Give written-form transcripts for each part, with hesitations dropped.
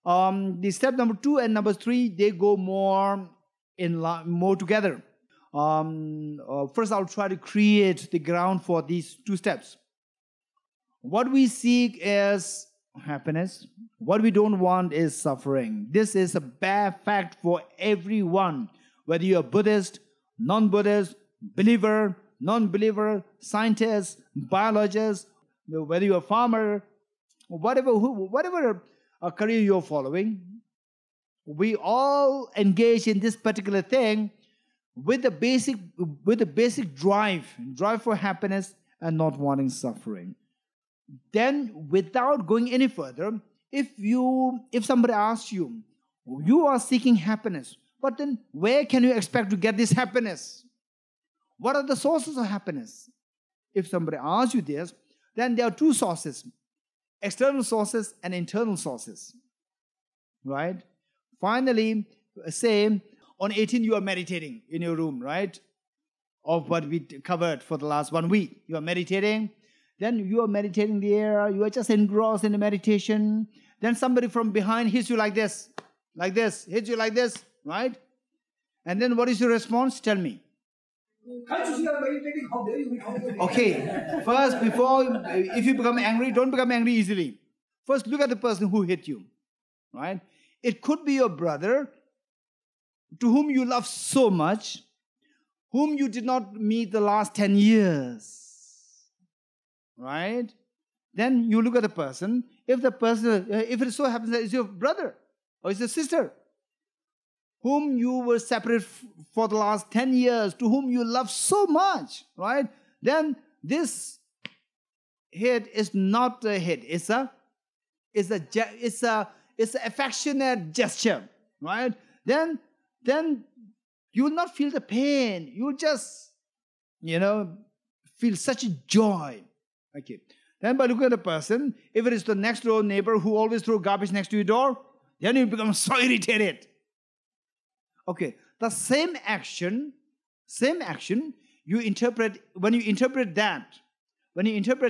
The step number 2 and number 3, they go more together. First, I'll try to create the ground for these 2 steps. What we seek is happiness. What we don't want is suffering. This is a bad fact for everyone, whether you're Buddhist, non-Buddhist, believer, non-believer, scientist, biologist, whether you're a farmer, whatever career you're following. We all engage in this particular thing with the basic drive for happiness and not wanting suffering. Then, without going any further, if somebody asks you, you are seeking happiness, but then where can you expect to get this happiness? What are the sources of happiness? If somebody asks you this, then there are 2 sources: external sources and internal sources. Right? Finally, say on 18 you are meditating in your room, right? Of what we covered for the last 1 week. You are meditating. Then you are meditating there. You are just engrossed in the meditation. Then somebody from behind hits you like this, hits you like this, right? And then what is your response? Tell me. Okay, first, if you become angry, don't become angry easily. First, look at the person who hit you, right? It could be your brother, to whom you love so much, whom you did not meet the last 10 years, right? Then you look at the person. If it so happens that it's your brother or it's your sister, whom you were separate for the last 10 years, to whom you love so much, right? Then this hit is not a hit. It's an affectionate gesture, right? Then you will not feel the pain. You will just, feel such a joy. Okay. Then by looking at the person, if it is the next door neighbor who always throws garbage next to your door, then you become so irritated. Okay, the same action, when you interpret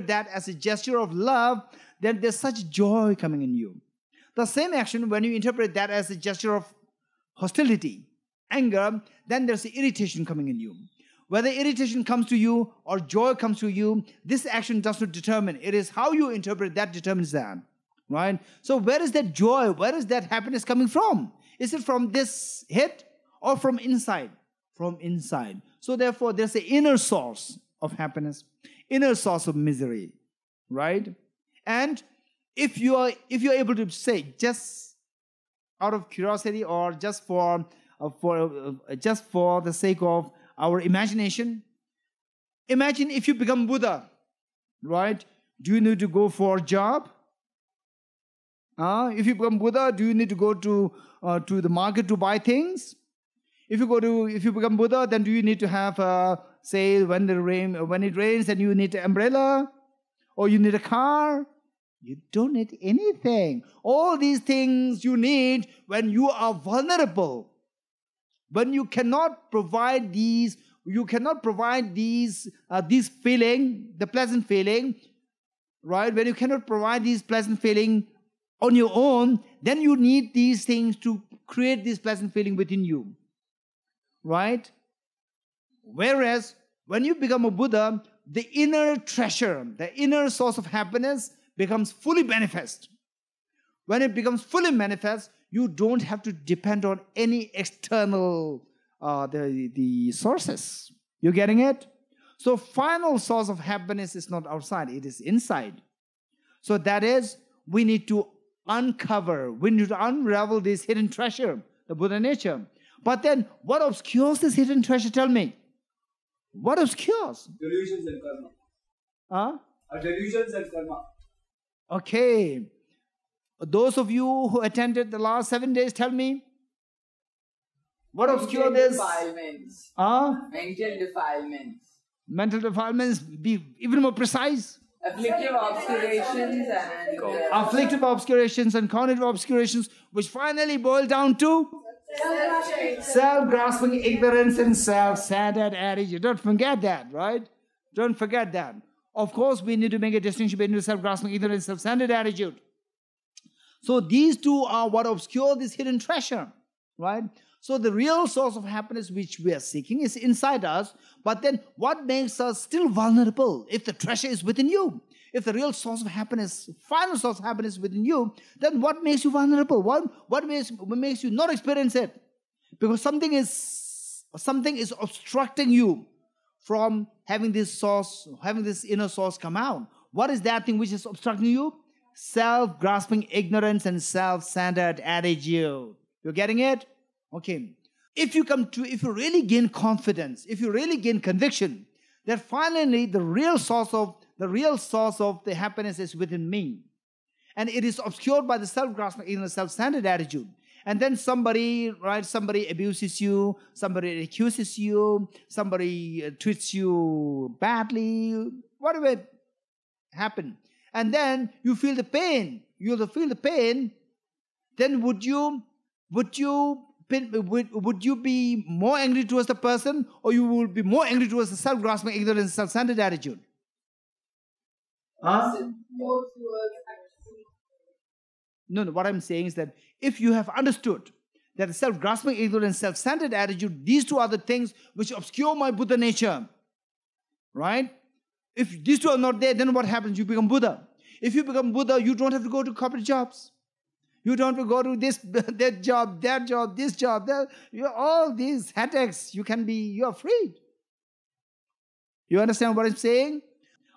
that as a gesture of love, then there's such joy coming in you. The same action, when you interpret that as a gesture of hostility, anger, then there's irritation coming in you. Whether irritation comes to you or joy comes to you, this action does not determine. It is how you interpret that determines that, right? So where is that joy? Where is that happiness coming from? Is it from this hit or from inside? From inside. So therefore, there's an inner source of happiness, inner source of misery, right? And if you are able to say, just out of curiosity or just for the sake of our imagination, imagine if you become Buddha, right? Do you need to go for a job? If you become Buddha, do you need to go to the market to buy things? If you become Buddha, then do you need to have, say, when it rains, then you need an umbrella, or you need a car? You don't need anything. All these things you need when you are vulnerable. When you cannot provide these feeling, the pleasant feeling, right? When you cannot provide these pleasant feeling on your own, then you need these things to create this pleasant feeling within you, right? Whereas when you become a Buddha, the inner treasure, the inner source of happiness becomes fully manifest. When it becomes fully manifest, you don't have to depend on any external the sources. You getting it? So final source of happiness is not outside, it is inside. So that is, we need to uncover, we need to unravel this hidden treasure, the Buddha nature. But then, what obscures this hidden treasure? Tell me. What obscures? Delusions and karma. Delusions and karma. Okay. Those of you who attended the last 7 days, tell me. What obscures this? Defilements. Mental defilements. Mental defilements, be even more precise. Afflictive obscurations and cognitive obscurations, which finally boil down to self-grasping ignorance and self-centered attitude. Don't forget that, right? Don't forget that. Of course, we need to make a distinction between self-grasping ignorance and self-centered attitude. So these two are what obscure this hidden treasure, right? So the real source of happiness which we are seeking is inside us, but then what makes us still vulnerable if the treasure is within you? If the real source of happiness, final source of happiness is within you, then what makes you vulnerable? What makes you not experience it? Because something is obstructing you from having this source, having this inner source come out. What is that thing which is obstructing you? Self-grasping ignorance and self-centered attitude. You're getting it? Okay. If you really gain confidence, if you really gain conviction, that finally the real source of the happiness is within me, and it is obscured by the self-grasping ignorance, self-centered attitude. And then somebody abuses you, somebody accuses you, somebody treats you badly, whatever happen. And then you feel the pain. You'll feel the pain. Then would you be more angry towards the person, or you will be more angry towards the self-grasping ignorance, self-centered attitude? No, what I'm saying is that if you have understood that the self-grasping ignorance, self-centered attitude, these two are the things which obscure my Buddha nature, right? If these two are not there, then what happens? You become Buddha. If you become Buddha, you don't have to go to corporate jobs. You don't have to go to that job, this job, that. All these headaches, you are free. You understand what I'm saying?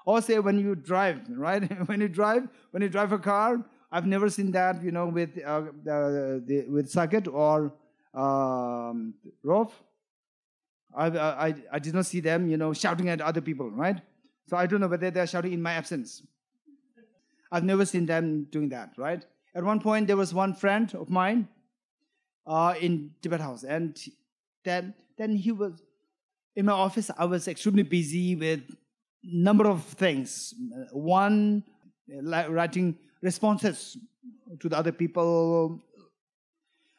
Or say when you drive, right? when you drive a car, I've never seen that, with circuit or Rof. I did not see them, shouting at other people, right? So I don't know whether they're shouting in my absence. I've never seen them doing that, right? At one point, there was one friend of mine in Tibet House, and then he was in my office. I was extremely busy with number of things. One, like writing responses to the other people.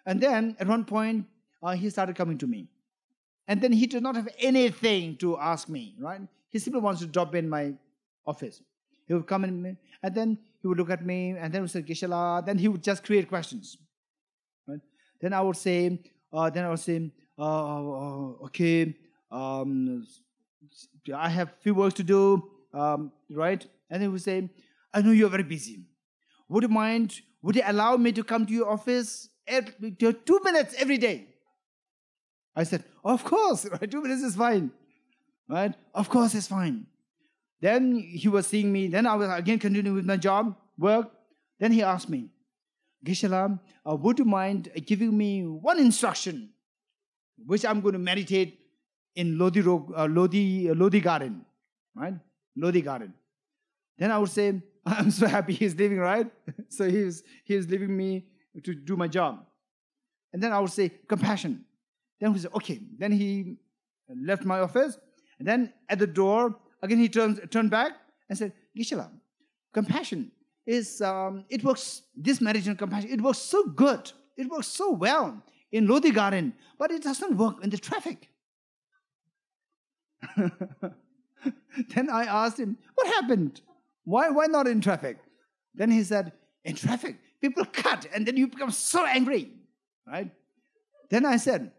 And then at one point, he started coming to me. And then he did not have anything to ask me, right? He simply wants to drop in my office. He would come in, and then he would look at me, and then he would say, Geshe-la. Then he would just create questions. Right? Then I would say, okay, I have few works to do, right? And he would say, I know you're very busy. Would you allow me to come to your office 2 minutes every day? I said, of course, right? 2 minutes is fine, right? Of course, it's fine. Then he was seeing me. Then I was again continuing with my work. Then he asked me, Geshe-la, would you mind giving me one instruction, which I'm going to meditate in Lodi garden, right? Lodi garden. Then I would say, I'm so happy he's leaving, right? So he's leaving me to do my job. And then I would say, compassion. Then he said, okay. Then he left my office. And then at the door, again he turned back and said, Geshe-la, compassion is, it works, this meditation compassion, it works so good. It works so well in Lodi garden, but it doesn't work in the traffic. Then I asked him, what happened? Why not in traffic? Then he said, in traffic, people cut, and then you become so angry, right? Then I said,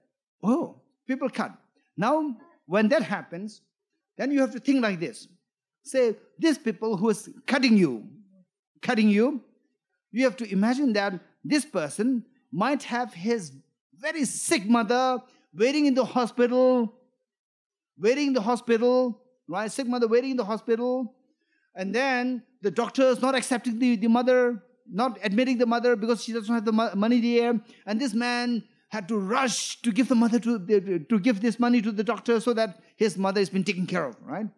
oh, people cut. Now, when that happens, then you have to think like this. Say, these people who is cutting you, you have to imagine that this person might have his very sick mother waiting in the hospital, right? Sick mother waiting in the hospital. And then the doctor is not accepting the mother, not admitting the mother because she doesn't have the money there. And this man had to rush to give the mother to give this money to the doctor so that his mother has been taken care of, right?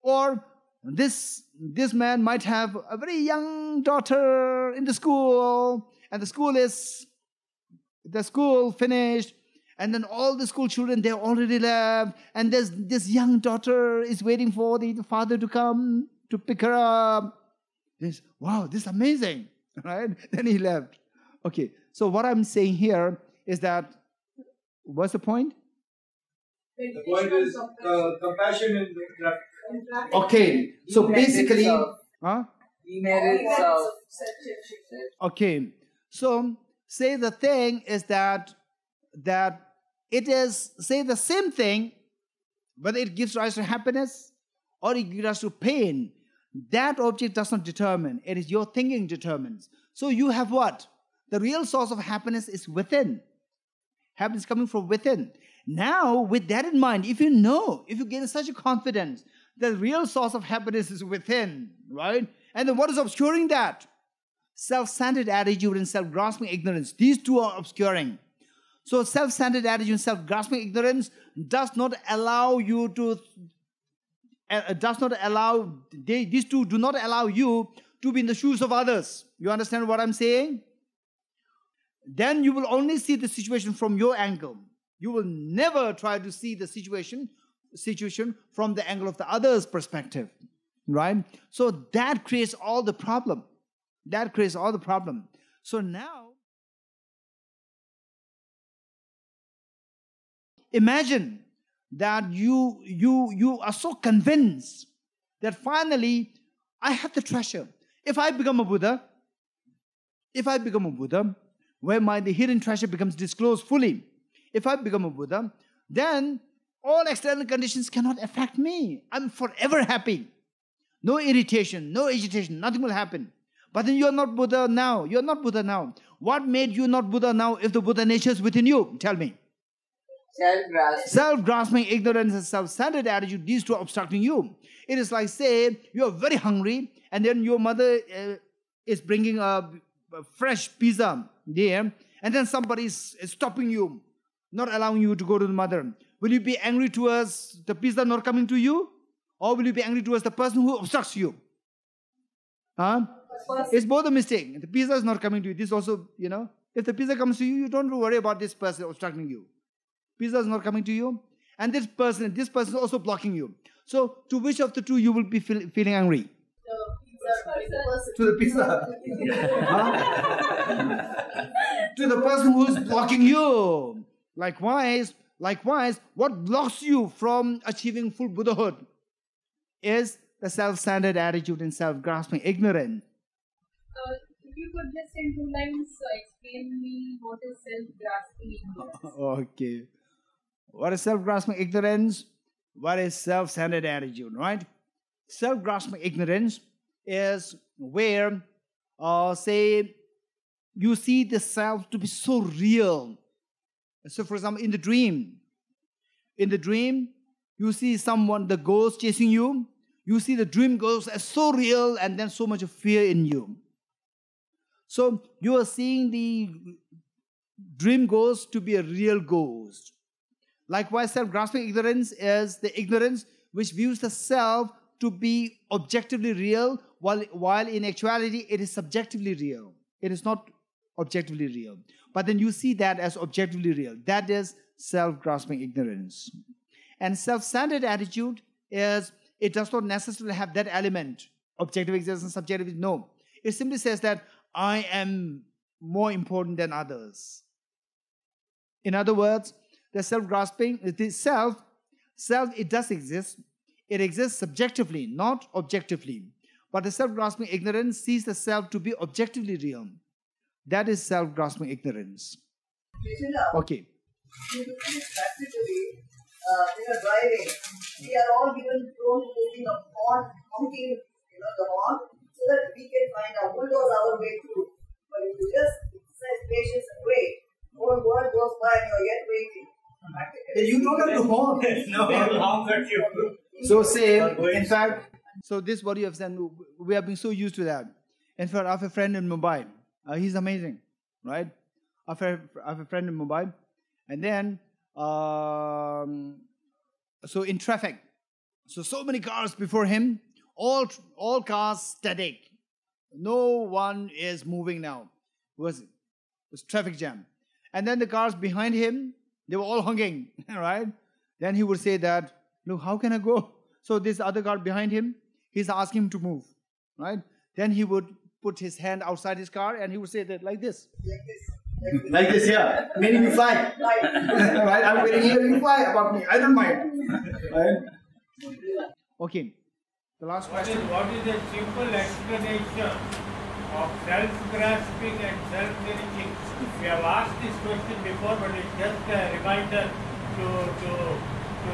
Or this man might have a very young daughter in the school, and the school finished, and then all the school children, they already left, and this young daughter is waiting for the father to come to pick her up. Wow, this is amazing, right? Then he left. Okay, so what I'm saying here is that, what's the point? The point is compassion in traffic. Okay, so basically, Demerit self. okay, So, say the thing is that it is, say the same thing, whether it gives rise to happiness or it gives rise to pain, that object does not determine. It is your thinking determines. So you have what? The real source of happiness is within. Happiness coming from within. Now, with that in mind, if you gain such a confidence, the real source of happiness is within, right? And then what is obscuring that? Self-centered attitude and self-grasping ignorance. These two are obscuring. So self-centered attitude and self-grasping ignorance does not allow you to, these two do not allow you to be in the shoes of others. You understand what I'm saying? Then you will only see the situation from your angle. You will never try to see the situation from the angle of the other's perspective, right? So that creates all the problem. That creates all the problem. So now, imagine that you are so convinced that finally, I have the treasure. If I become a Buddha, where the hidden treasure becomes disclosed fully, if I become a Buddha, then all external conditions cannot affect me. I'm forever happy. No irritation, no agitation, nothing will happen. But then you are not Buddha now. You are not Buddha now. What made you not Buddha now if the Buddha nature is within you? Tell me. Self-grasping. Self-grasping, ignorance, and self-centered attitude, these two are obstructing you. It is like, say, you are very hungry, and then your mother is bringing a fresh pizza there, and then somebody is stopping you, not allowing you to go to the mother. Will you be angry towards the pizza not coming to you? Or will you be angry towards the person who obstructs you? It's both a mistake. The pizza is not coming to you. This also, if the pizza comes to you, you don't worry about this person obstructing you. Pizza is not coming to you. And this person is also blocking you. So, to which of the two you will be feeling angry? To the pizza. To the person who is blocking you. Likewise, what blocks you from achieving full Buddhahood is the self-centered attitude and self-grasping ignorance. If you could just in 2 lines explain me what is self-grasping ignorance. Okay. What is self-grasping ignorance? What is self-centered attitude, right? Self-grasping ignorance is where, say, you see the self to be so real. So, for example, in the dream, you see someone, the ghost chasing you. You see the dream ghost as so real and then so much of fear in you. So, you are seeing the dream ghost to be a real ghost. Likewise, self-grasping ignorance is the ignorance which views the self to be objectively real, while in actuality it is subjectively real. It is not objectively real. But then you see that as objectively real. That is self-grasping ignorance. And self-centered attitude is, it does not necessarily have that element. Objective existence, subjective, no. It simply says that I am more important than others. In other words, the self-grasping, the self, it does exist. It exists subjectively, not objectively. But the self-grasping ignorance sees the self to be objectively real. That is self-grasping ignorance. Okay. Practically, driving, we are all given prone to moving a horn, honking, the horn, so that we can find out bulldoze our way through. But if you just exercise patience and wait, one word goes by and you're yet waiting. You don't have to honk. No, they will honk at you. So say, in fact, so this is what you have said, we have been so used to that. In fact, I have a friend in Mumbai. He's amazing, right? I have a friend in Mumbai. And then, so in traffic, so many cars before him, all cars static. No one is moving now. It was traffic jam. And then the cars behind him, they were all honking, right? Then he would say that, look, how can I go? So this other car behind him, he's asking him to move, right? Then he would put his hand outside his car and he would say that like this. Like this, yeah. Meaning you fly. Right? I'm waiting here, you fly about me. I don't mind. Right? Okay. The last question. What is a simple explanation of self-grasping and self-cherishing. We have asked this question before, but it's just a reminder to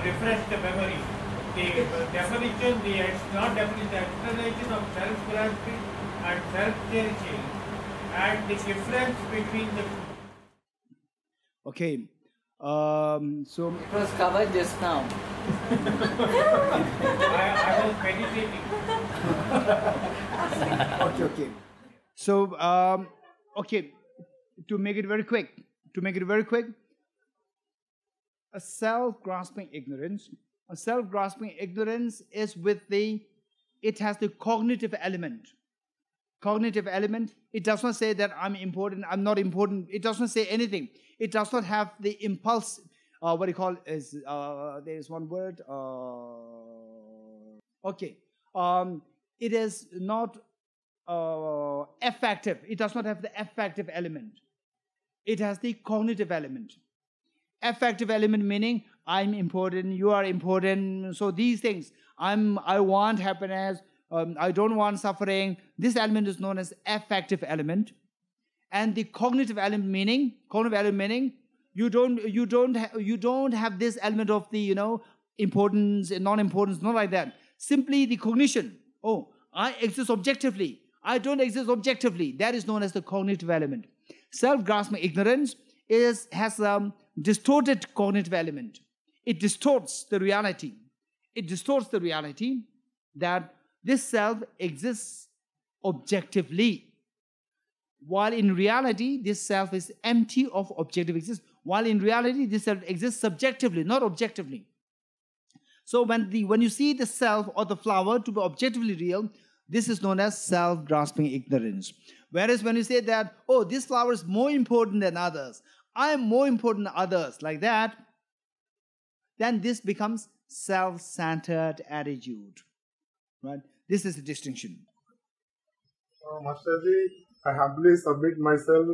refresh the memory. The definition, not definition, the explanation of self-grasping and self-cherishing and the difference between the two. Okay. So It was covered just now. I was meditating. okay. So okay. To make it very quick, a self-grasping ignorance. A self-grasping ignorance is it has the cognitive element. Cognitive element. It does not say that I'm important, I'm not important. It does not say anything. It does not have the impulse. What do you call is there is one word. Okay. It is not affective. It does not have the affective element. It has the cognitive element. Affective element meaning I'm important, you are important. So these things, I want happiness, I don't want suffering. This element is known as affective element. And the cognitive element meaning you don't have this element of the importance and non-importance, not like that. Simply the cognition. Oh, I exist objectively. I don't exist objectively. That is known as the cognitive element. Self-grasping ignorance has a distorted cognitive element. It distorts the reality. It distorts the reality that this self exists objectively. While in reality, this self is empty of objective existence. While in reality, this self exists subjectively, not objectively. So when you see the self or the flower to be objectively real, this is known as self-grasping ignorance. Whereas when you say that, oh, this flower is more important than others, I am more important than others, like that, then this becomes self-centered attitude. Right? This is the distinction. Masterji, I humbly submit myself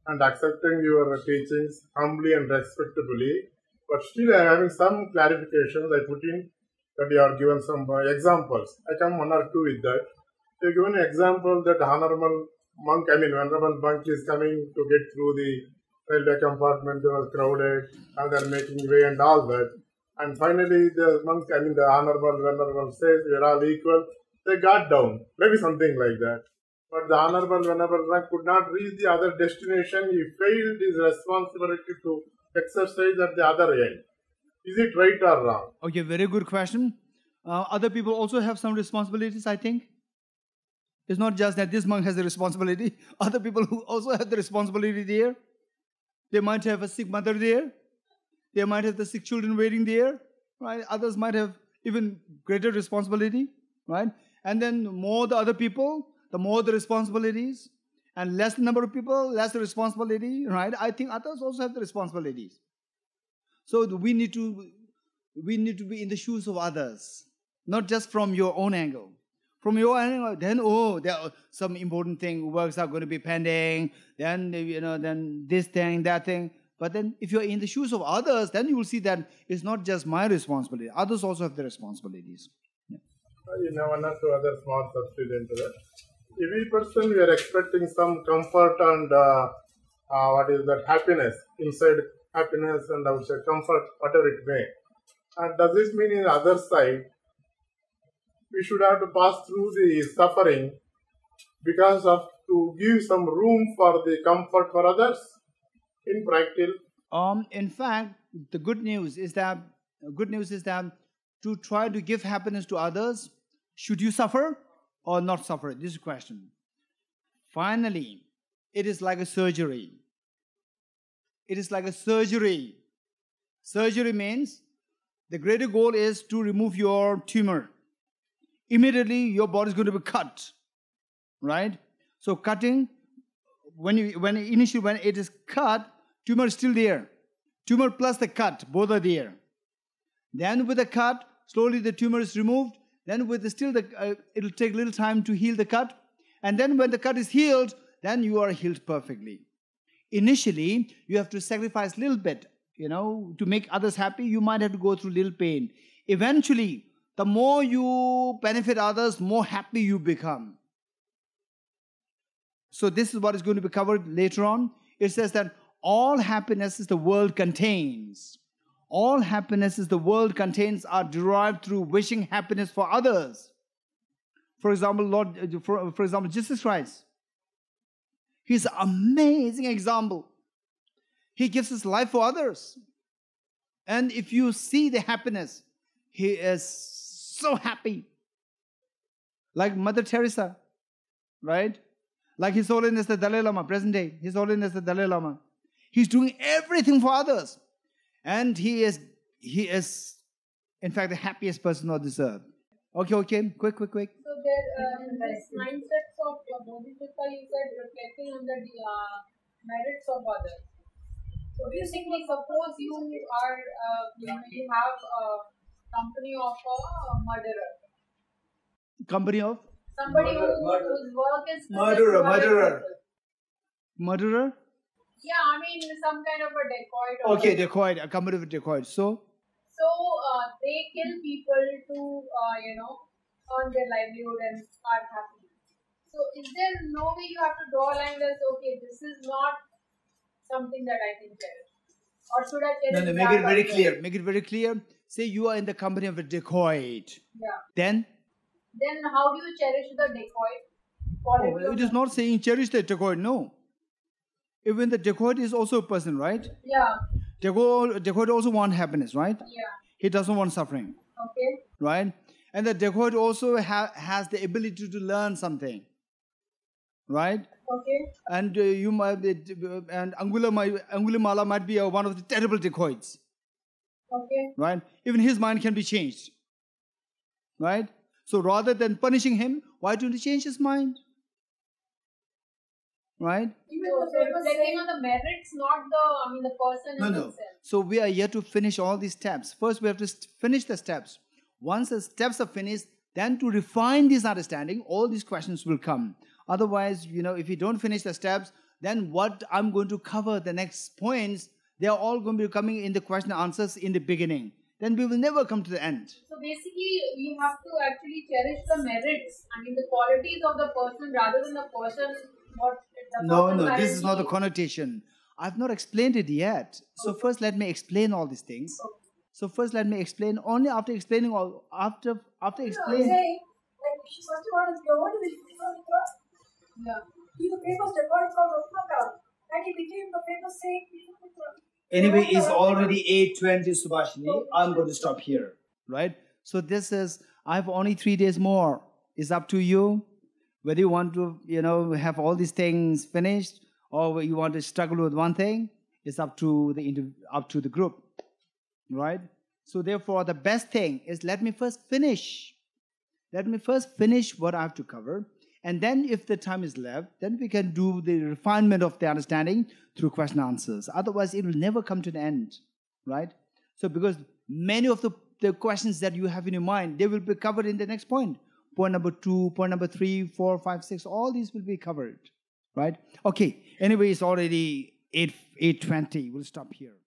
and accepting your teachings humbly and respectfully. But still I am having some clarifications I put in that you are given some examples. I come one or two with that. You have given an example that venerable monk is coming to get through the railway compartment, they were crowded and they are making way and all that. And finally the monk, the honorable venerable says, we are all equal. They got down, maybe something like that. But the honorable venerable monk could not reach the other destination. He failed his responsibility to exercise at the other end. Is it right or wrong? Okay, very good question. Other people also have some responsibilities, I think. It's not just that this monk has the responsibility. Other people who also have the responsibility there. They might have a sick mother there. They might have the sick children waiting there. Right? Others might have even greater responsibility. Right? And then more the other people, the more the responsibilities. And less the number of people, less the responsibility. Right? I think others also have the responsibilities. So we need to be in the shoes of others. Not just from your own angle. From your angle, then there are some important thing, works are going to be pending, then then this thing, that thing. But then if you're in the shoes of others, then you will see that it's not just my responsibility. Others also have the responsibilities. Yeah. One or two other small substitute into that. Every person we are expecting some comfort and happiness, inside happiness and outside comfort, whatever it may. And does this mean in the other side, we should have to pass through the suffering because of to give some room for the comfort for others in practice? In fact, the good news is that to try to give happiness to others, should you suffer or not suffer? This is the question. Finally, it is like a surgery. It is like a surgery. Surgery means the greater goal is to remove your tumor. Immediately your body is going to be cut, right? So cutting, when it is cut, tumor is still there. Tumor plus the cut, both are there. Then with the cut, slowly the tumor is removed. Then with it'll take a little time to heal the cut. And then when the cut is healed, then you are healed perfectly. Initially, you have to sacrifice a little bit, to make others happy. You might have to go through a little pain. Eventually, the more you benefit others, more happy you become. So this is what is going to be covered later on. It says that all happinesses the world contains, all happinesses the world contains are derived through wishing happiness for others. For example, for example, Jesus Christ. He's an amazing example. He gives his life for others. And if you see the happiness, he is so happy. Like Mother Teresa, right? Like His Holiness the Dalai Lama, present day, His Holiness the Dalai Lama. He's doing everything for others. And he is, in fact, the happiest person on this earth. Okay, quick. So there, in this mindsets of Bodhisattva, you said reflecting on the merits of others. So basically, suppose you are, you have a company of a murderer. Company of? Somebody whose work is to Murderer? Yeah, I mean some kind of a dacoit. Okay, dacoit, a company of dacoit. So they kill people to earn their livelihood and are happy. So is there no way you have to draw a line that okay, this is not something that I can cherish, or should I cherish? No, make it very clear. Make it very clear. Say you are in the company of a dacoit. Yeah. Then how do you cherish the dacoit? It is not saying cherish the dacoit. No. Even the dacoit is also a person, right? Yeah. Dacoit also wants happiness, right? Yeah. He doesn't want suffering. Okay. Right? And the dacoit also has the ability to learn something. Right? Okay. And you might be, and Angulimala might be one of the terrible dacoits. Okay. Right? Even his mind can be changed. Right? So rather than punishing him, why don't you change his mind? Right? So reflecting on the merits, not the person in himself. So we are here to finish all these steps. First, we have to finish the steps. Once the steps are finished, then to refine this understanding, all these questions will come. Otherwise, if you don't finish the steps, then what I'm going to cover the next points, they are all going to be coming in the question and answers in the beginning. Then we will never come to the end. So basically, you have to actually cherish the merits, the qualities of the person rather than the person. No, this is not the connotation. I've not explained it yet. So first let me explain all these things. So first let me explain. Only after explaining all, after explaining. Yeah. He was famous dacoit from Rupnagar, and he became the famous saint. Anyway, it's already 8:20, Subhashini. I'm going to stop here. Right? So this is, I have only 3 days more. It's up to you. Whether you want to, have all these things finished, or you want to struggle with one thing, it's up to the group, right? So therefore, the best thing is let me first finish. Let me first finish what I have to cover, and then if the time is left, then we can do the refinement of the understanding through question and answers. Otherwise, it will never come to the end, right? So because many of the questions that you have in your mind, they will be covered in the next point. Point number 2, point number 3, 4, 5, 6, all these will be covered, right? Okay, anyway, it's already 8:20. We'll stop here.